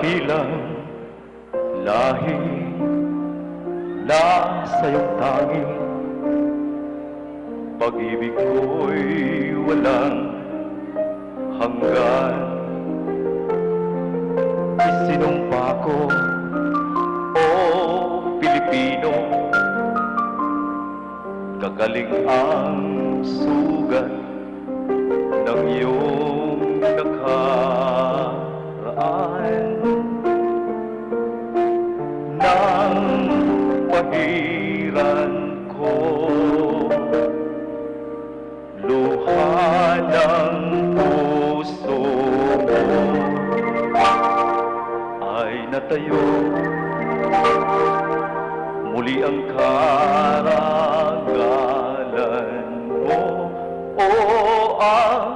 dakilang lahi na sa'yong tanging pag-ibig ko'y walang hanggan. Isinumpa ko, o Pilipino, gagaling ang sugat ng iyong nakaraan. Nang pahiran ko luha ng puso mo ay natayo muli ang karangalan mo. O ang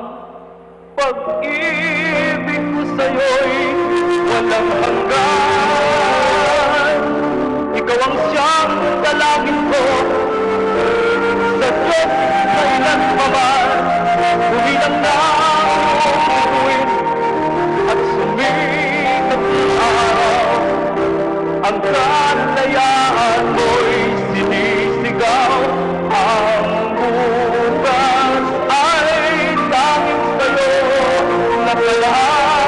pag-ibig ko sa'yo'y walang hanggan. Ikaw ang siyang dalangin ko sa Diyos kailanman. Humilang na ang bituin at sumikat ang araw. Ang kalayaan mo'y sinisigaw. Ang bukas ay tanging sa'yo nakalaan.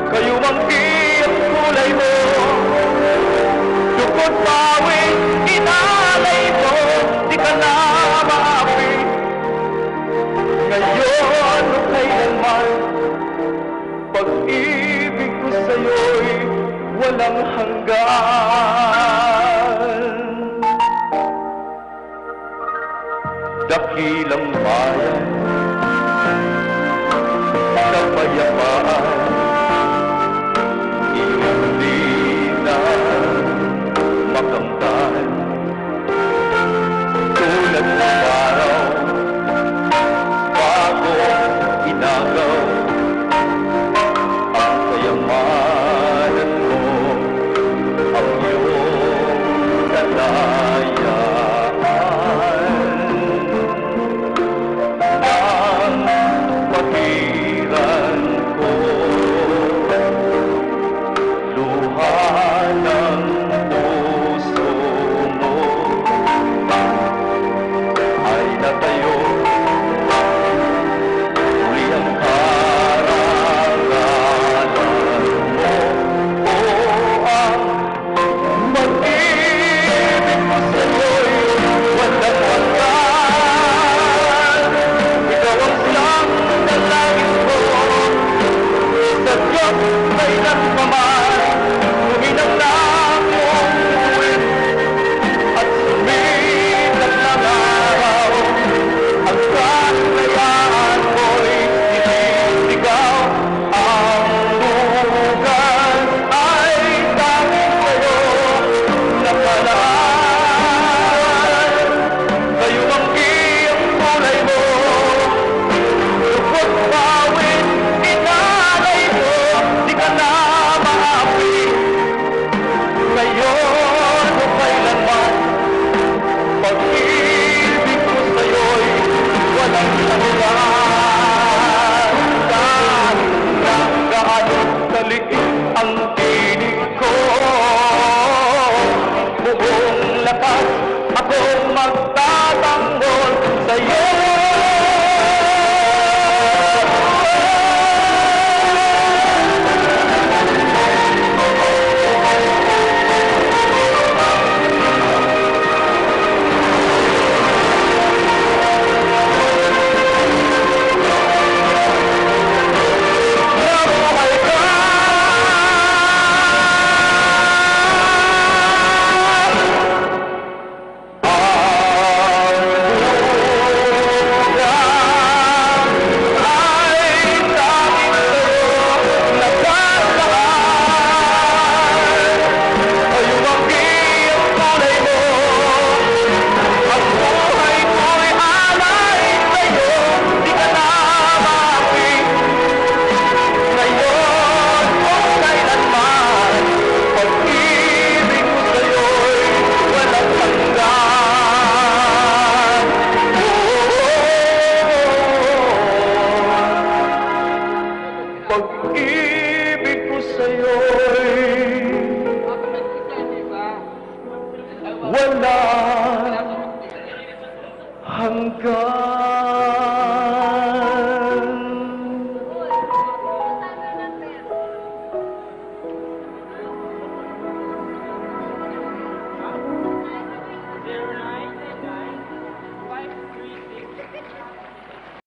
Kayo mang ang kulay mo, dugo't pawis inalay mo, di ka na maapi. Ngayon o kailanman, pag-ibig ko sa'yo'y walang hanggan. Dakilang bayan, kapayapaan,